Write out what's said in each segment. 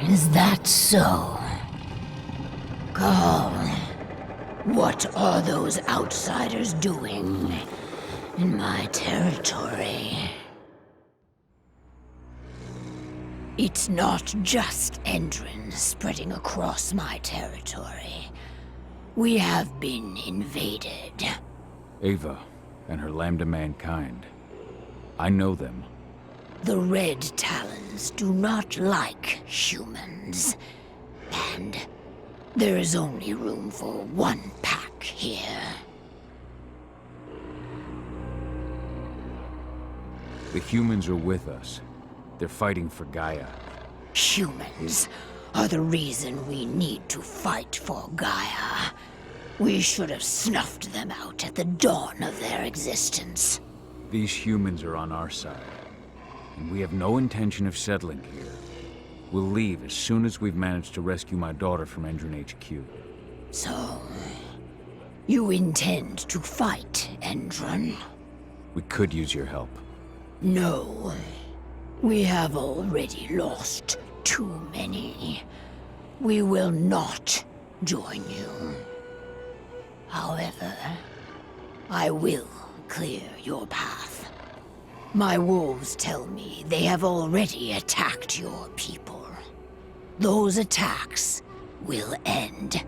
Is that so? Carl, what are those outsiders doing in my territory? It's not just Endrin spreading across my territory. We have been invaded. Ava and her Lambda Mankind. I know them. The Red Talons do not like humans. And there is only room for one pack here. The humans are with us. They're fighting for Gaia. Humans are the reason we need to fight for Gaia. We should have snuffed them out at the dawn of their existence. These humans are on our side. And we have no intention of settling here. We'll leave as soon as we've managed to rescue my daughter from Endrin HQ. So, you intend to fight Endrin? We could use your help. No. We have already lost too many. We will not join you. However, I will clear your path. My wolves tell me they have already attacked your people. Those attacks will end.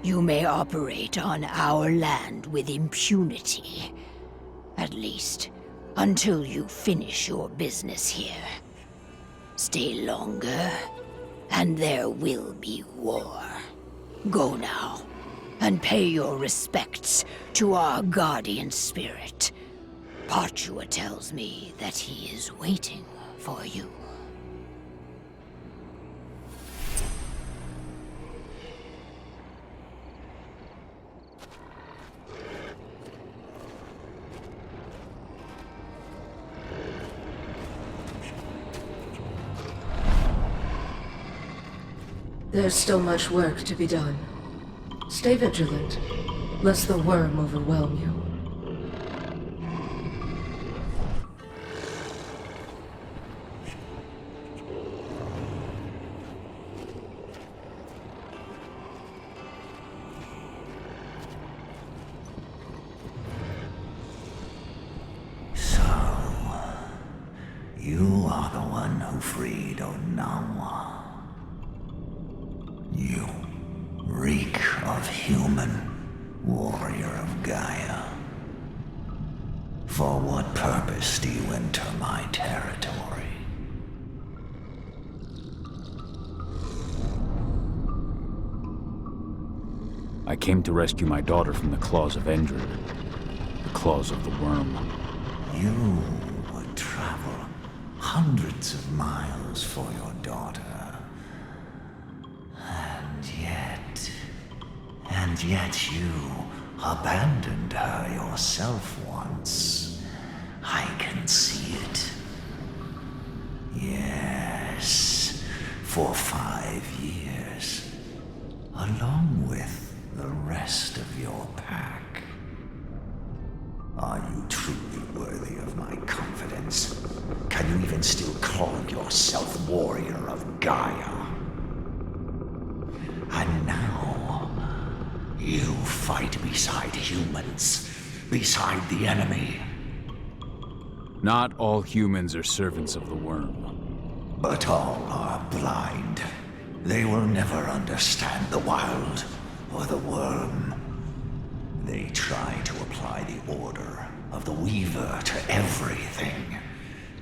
You may operate on our land with impunity. At least, until you finish your business here. Stay longer, and there will be war. Go now, and pay your respects to our guardian spirit. Parchua tells me that he is waiting for you. There's still much work to be done. Stay vigilant, lest the worm overwhelm you. You are the one who freed Onawa. You reek of human, warrior of Gaia. For what purpose do you enter my territory? I came to rescue my daughter from the claws of Endrin. The claws of the worm. You would travel hundreds of miles for your daughter. And yet you abandoned her yourself once. I can see it. Yes, for 5 years. Along with the rest of your pack. Are you truly worthy of my confidence? Can you even still call yourself warrior of Gaia? And now, you fight beside humans, beside the enemy. Not all humans are servants of the worm. But all are blind. They will never understand the wild or the worm. They try to apply the order of the Weaver to everything,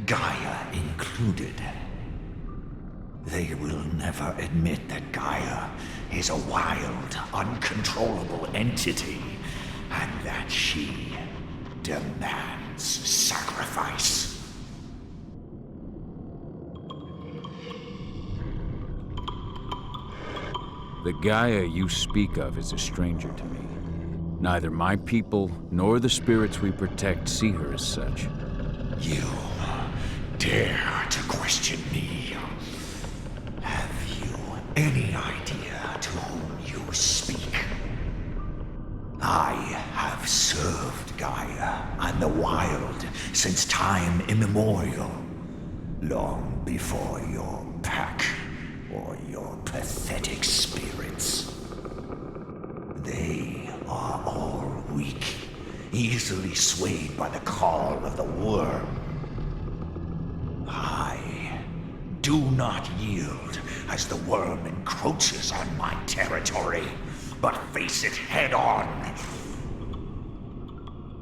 Gaia included. They will never admit that Gaia is a wild, uncontrollable entity, and that she demands sacrifice. The Gaia you speak of is a stranger to me. Neither my people nor the spirits we protect see her as such. You dare to question me? Have you any idea to whom you speak? I have served Gaia and the wild since time immemorial, long before your pack easily swayed by the call of the worm. I do not yield as the worm encroaches on my territory, but face it head on.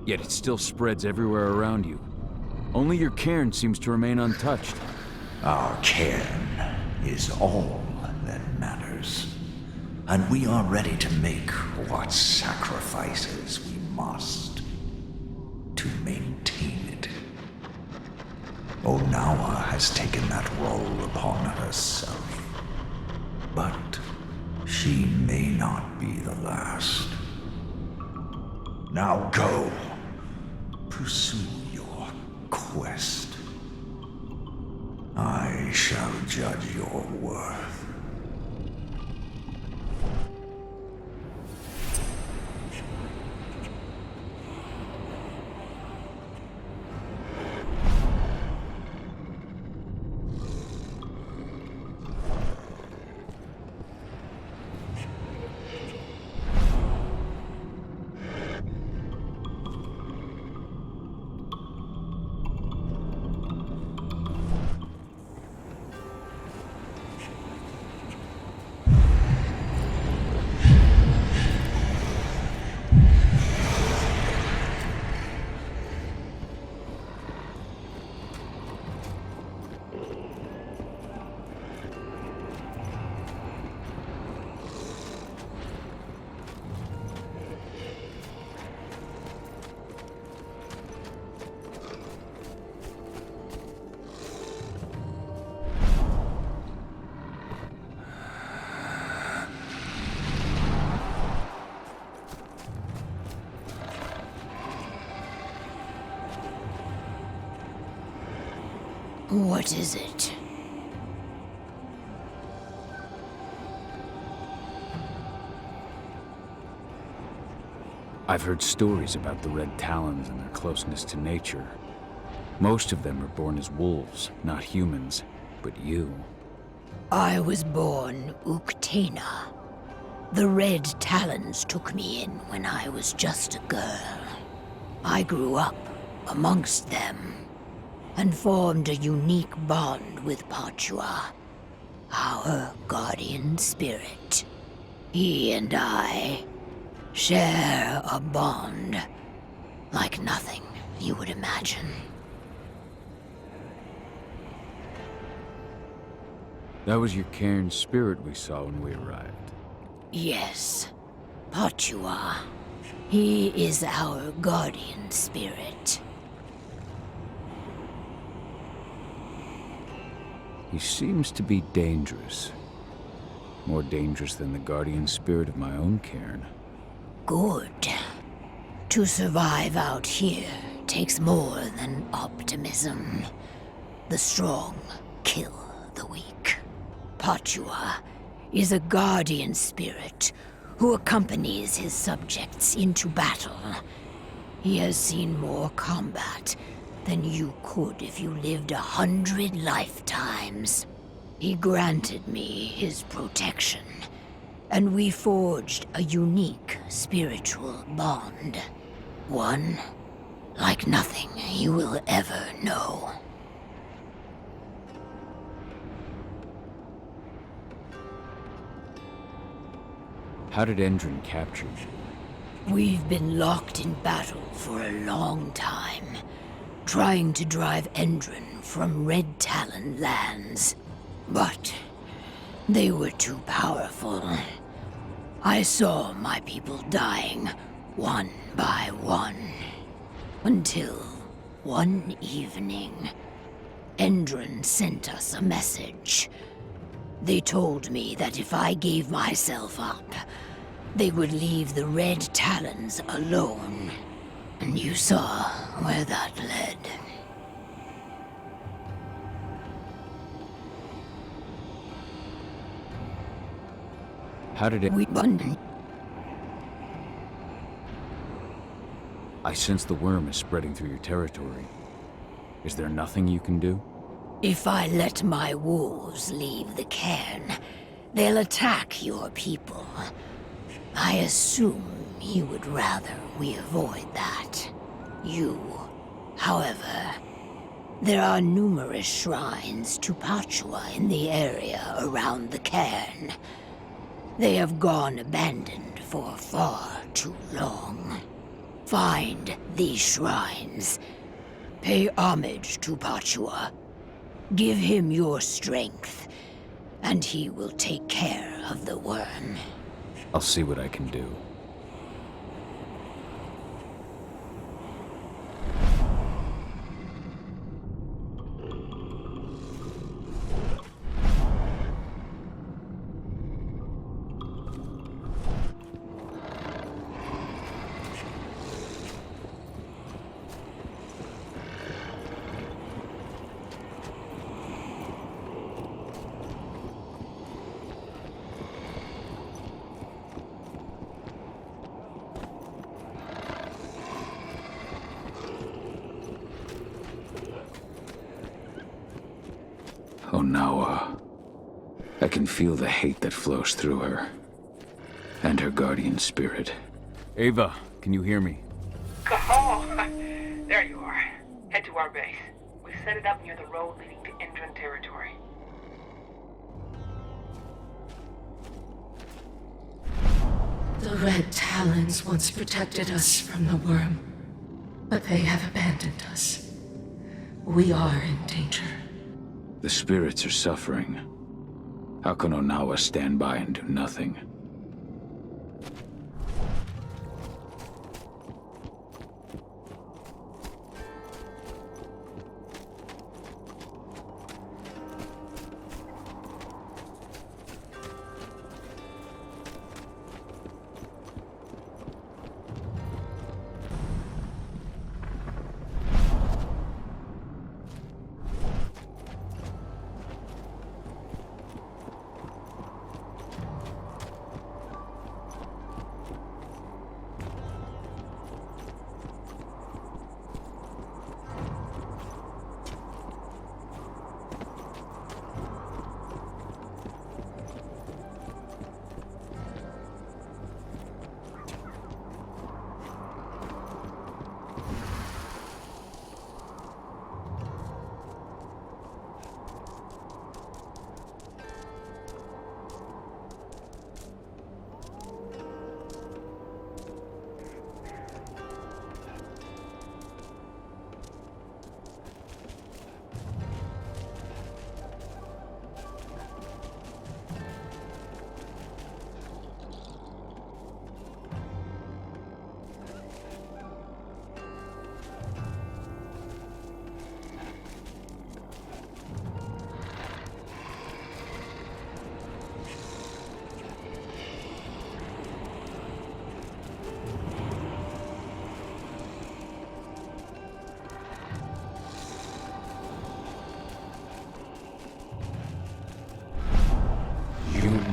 Yet it still spreads everywhere around you. Only your cairn seems to remain untouched. Our cairn is all that matters. And we are ready to make what sacrifices we must to maintain it. Onawa has taken that role upon herself. But she may not be the last. Now go. Pursue your quest. I shall judge your worth. What is it? I've heard stories about the Red Talons and their closeness to nature. Most of them are born as wolves, not humans. But you... I was born Uktena. The Red Talons took me in when I was just a girl. I grew up amongst them and formed a unique bond with Patua, our guardian spirit. He and I share a bond like nothing you would imagine. That was your cairn spirit we saw when we arrived. Yes, Patua. He is our guardian spirit. He seems to be dangerous. More dangerous than the guardian spirit of my own cairn. Good. To survive out here takes more than optimism. The strong kill the weak. Patua is a guardian spirit who accompanies his subjects into battle. He has seen more combat than you could if you lived 100 lifetimes. He granted me his protection, and we forged a unique spiritual bond. One like nothing you will ever know. How did Endron capture you? We've been locked in battle for a long time, trying to drive Endron from Red Talon lands. But they were too powerful. I saw my people dying one by one, until one evening, Endron sent us a message. They told me that if I gave myself up, they would leave the Red Talons alone. And you saw where that led. How did it... We won. I sense the worm is spreading through your territory. Is there nothing you can do? If I let my wolves leave the cairn, they'll attack your people. I assume he would rather we avoid that. You, however, there are numerous shrines to Pachua in the area around the cairn. They have gone abandoned for far too long. Find these shrines. Pay homage to Pachua. Give him your strength, and he will take care of the worm. I'll see what I can do. Oh, now, I can feel the hate that flows through her. And her guardian spirit. Ava, can you hear me? Oh, there you are. Head to our base. We've set it up near the road leading to Indran territory. The Red Talons once protected us from the worm, but they have abandoned us. We are in danger. The spirits are suffering. How can Onawa stand by and do nothing?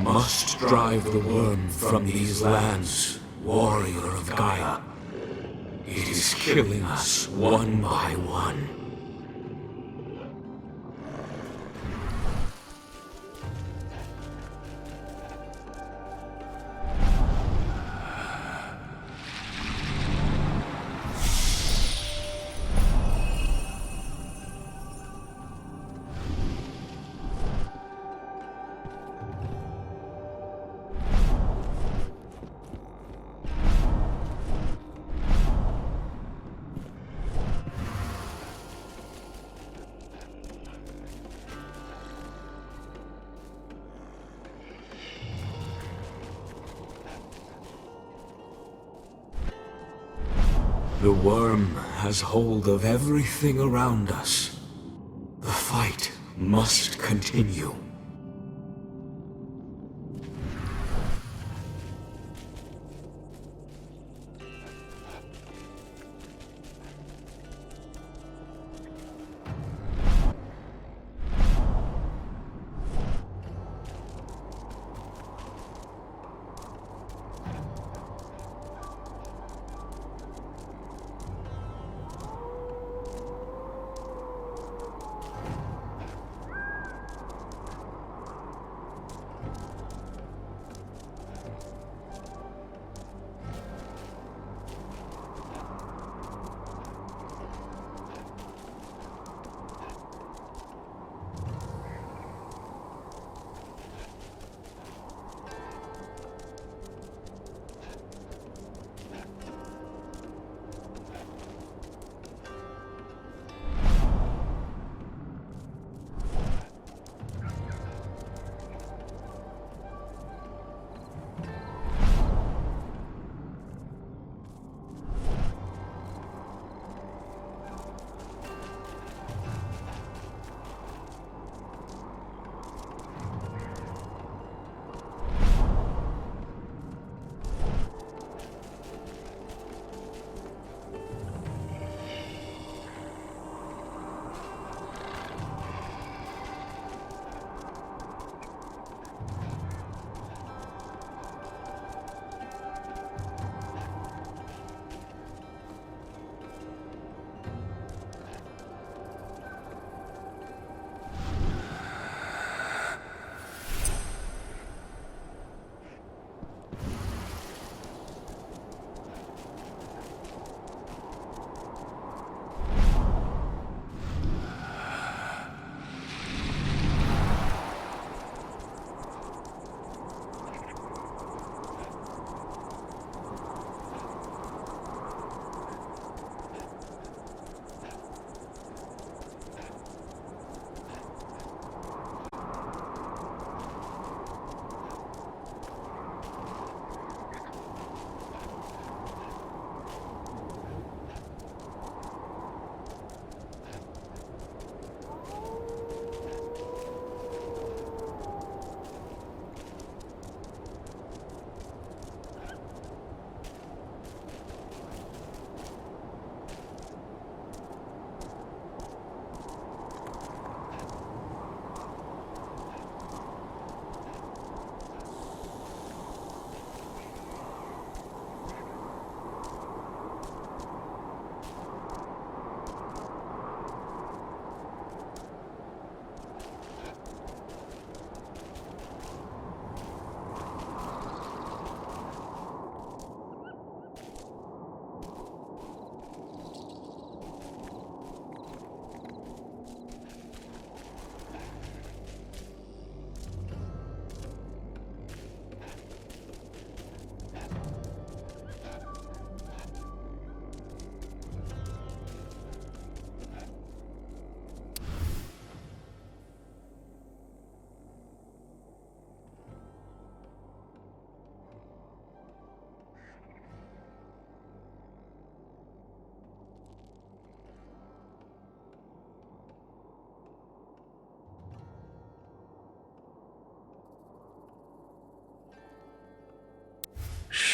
Must drive the worm from these lands, warrior of Gaia. It is killing us one by one. The worm has hold of everything around us. The fight must continue.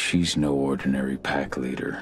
She's no ordinary pack leader.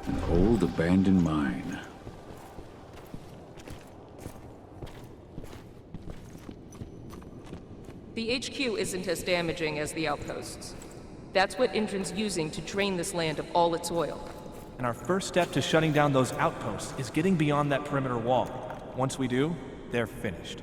An old abandoned mine. The HQ isn't as damaging as the outposts. That's what Indran's using to drain this land of all its oil. And our first step to shutting down those outposts is getting beyond that perimeter wall. Once we do, they're finished.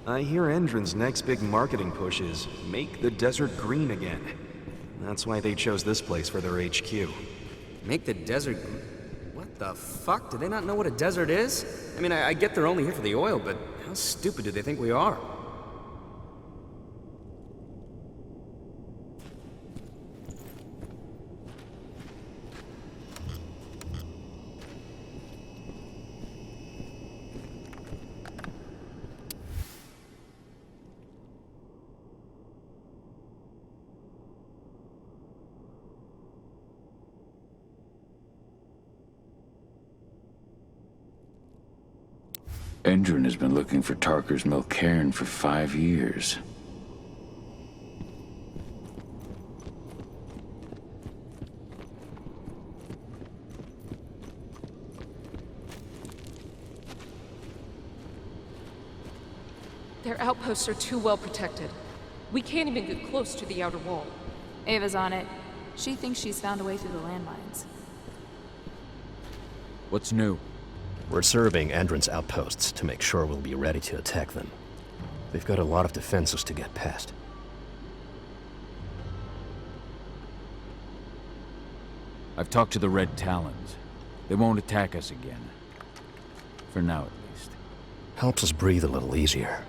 I hear Endron's next big marketing push is make the desert green again. That's why they chose this place for their HQ. Make the desert... What the fuck? Do they not know what a desert is? I mean, I get they're only here for the oil, but how stupid do they think we are? Endron has been looking for Tarker's Mill cairn for 5 years. Their outposts are too well protected. We can't even get close to the outer wall. Ava's on it. She thinks she's found a way through the landmines. What's new? We're surveying Endron's outposts to make sure we'll be ready to attack them. They've got a lot of defenses to get past. I've talked to the Red Talons. They won't attack us again. For now, at least. Helps us breathe a little easier.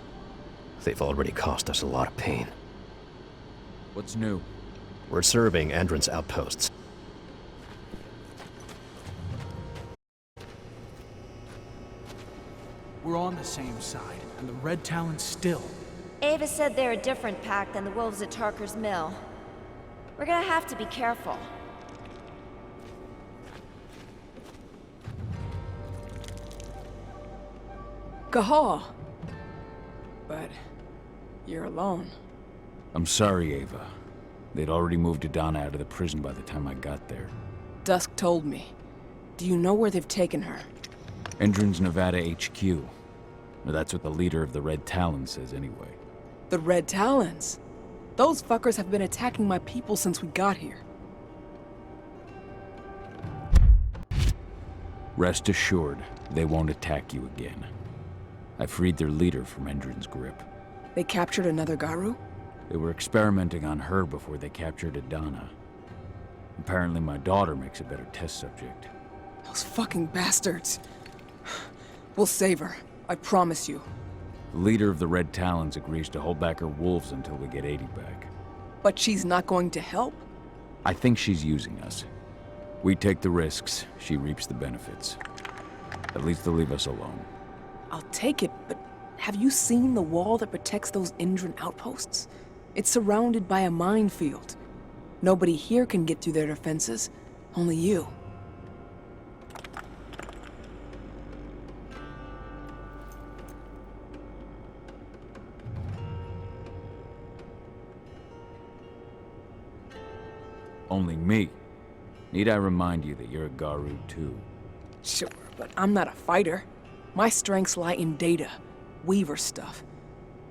They've already caused us a lot of pain. What's new? We're surveying Endron's outposts. We're on the same side, and the Red Talons still. Ava said they're a different pack than the wolves at Tarker's Mill. We're gonna have to be careful. Gahal. But you're alone. I'm sorry, Ava. They'd already moved Adana out of the prison by the time I got there. Dusk told me. Do you know where they've taken her? Endron's Nevada HQ. Or that's what the leader of the Red Talons says anyway. The Red Talons? Those fuckers have been attacking my people since we got here. Rest assured, they won't attack you again. I freed their leader from Endron's grip. They captured another Garu? They were experimenting on her before they captured Adana. Apparently my daughter makes a better test subject. Those fucking bastards. We'll save her, I promise you. The leader of the Red Talons agrees to hold back her wolves until we get 80 back. But she's not going to help? I think she's using us. We take the risks, she reaps the benefits. At least they'll leave us alone. I'll take it, but have you seen the wall that protects those Indran outposts? It's surrounded by a minefield. Nobody here can get through their defenses, only you. Only me? Need I remind you that you're a Garu too? Sure, but I'm not a fighter. My strengths lie in data, Weaver stuff.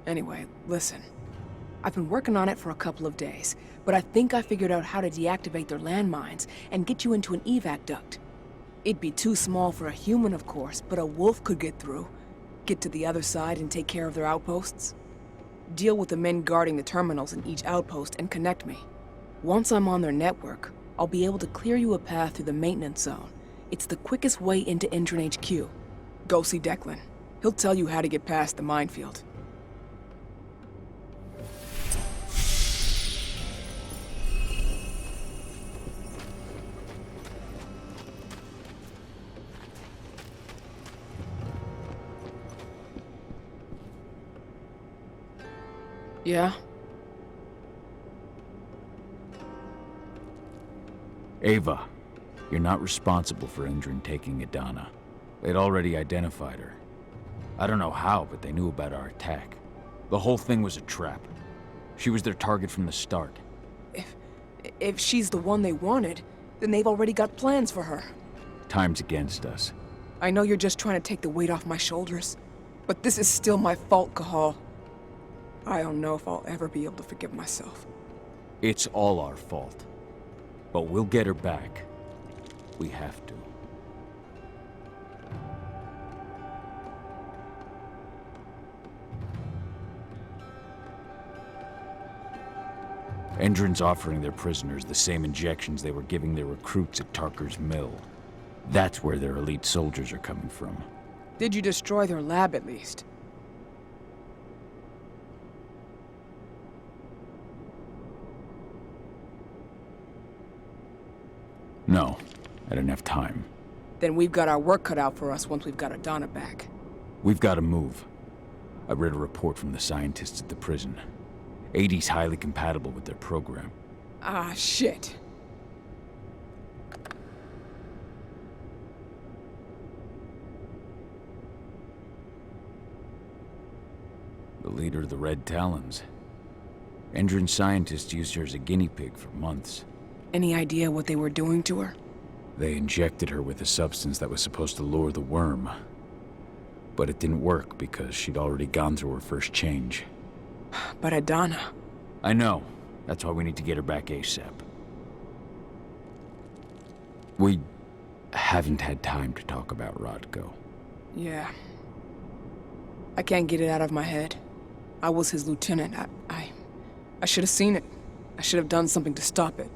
Anyway, listen. I've been working on it for a couple of days, but I think I figured out how to deactivate their landmines and get you into an evac duct. It'd be too small for a human, of course, but a wolf could get through. Get to the other side and take care of their outposts. Deal with the men guarding the terminals in each outpost and connect me. Once I'm on their network, I'll be able to clear you a path through the maintenance zone. It's the quickest way into Indran HQ. Go see Declan. He'll tell you how to get past the minefield. Yeah? Ava, you're not responsible for Indran taking Adana. They'd already identified her. I don't know how, but they knew about our attack. The whole thing was a trap. She was their target from the start. If she's the one they wanted, then they've already got plans for her. Time's against us. I know you're just trying to take the weight off my shoulders, but this is still my fault, Cahal. I don't know if I'll ever be able to forgive myself. It's all our fault. But we'll get her back. We have to. Endron's offering their prisoners the same injections they were giving their recruits at Tarker's Mill. That's where their elite soldiers are coming from. Did you destroy their lab at least? No, I didn't have time. Then we've got our work cut out for us once we've got Adana back. We've got to move. I read a report from the scientists at the prison. 80's highly compatible with their program. Ah, shit. The leader of the Red Talons. Endron scientists used her as a guinea pig for months. Any idea what they were doing to her? They injected her with a substance that was supposed to lure the worm. But it didn't work because she'd already gone through her first change. But Adana... I know. That's why we need to get her back ASAP. We haven't had time to talk about Rodko. Yeah. I can't get it out of my head. I was his lieutenant. I should have seen it. I should have done something to stop it.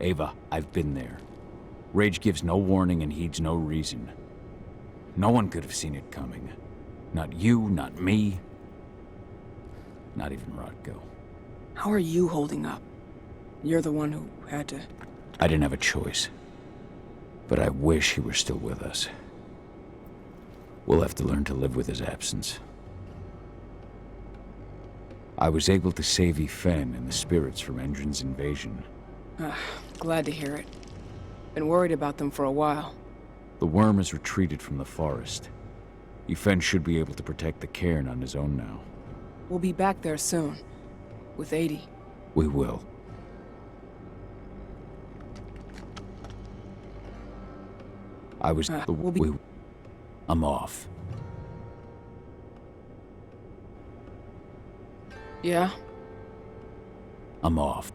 Ava, I've been there. Rage gives no warning and heeds no reason. No one could have seen it coming. Not you, not me. Not even Rodko. How are you holding up? You're the one who had to... I didn't have a choice. But I wish he were still with us. We'll have to learn to live with his absence. I was able to save Yfen and the spirits from Endron's invasion. Glad to hear it. Been worried about them for a while. The worm has retreated from the forest. Yfen should be able to protect the cairn on his own now. We'll be back there soon. With 80. We will. I was... I'm off. Yeah? I'm off.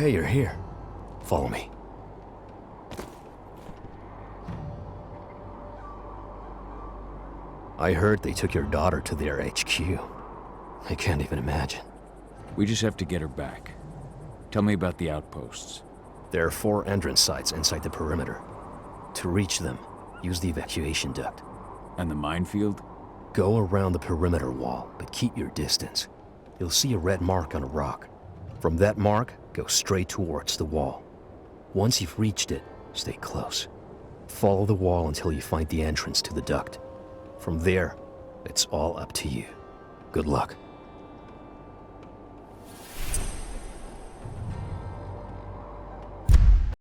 Hey, you're here. Follow me. I heard they took your daughter to their HQ. I can't even imagine. We just have to get her back. Tell me about the outposts. There are 4 entrance sites inside the perimeter. To reach them, use the evacuation duct. And the minefield? Go around the perimeter wall, but keep your distance. You'll see a red mark on a rock. From that mark, go straight towards the wall. Once you've reached it, stay close. Follow the wall until you find the entrance to the duct. From there, it's all up to you. Good luck.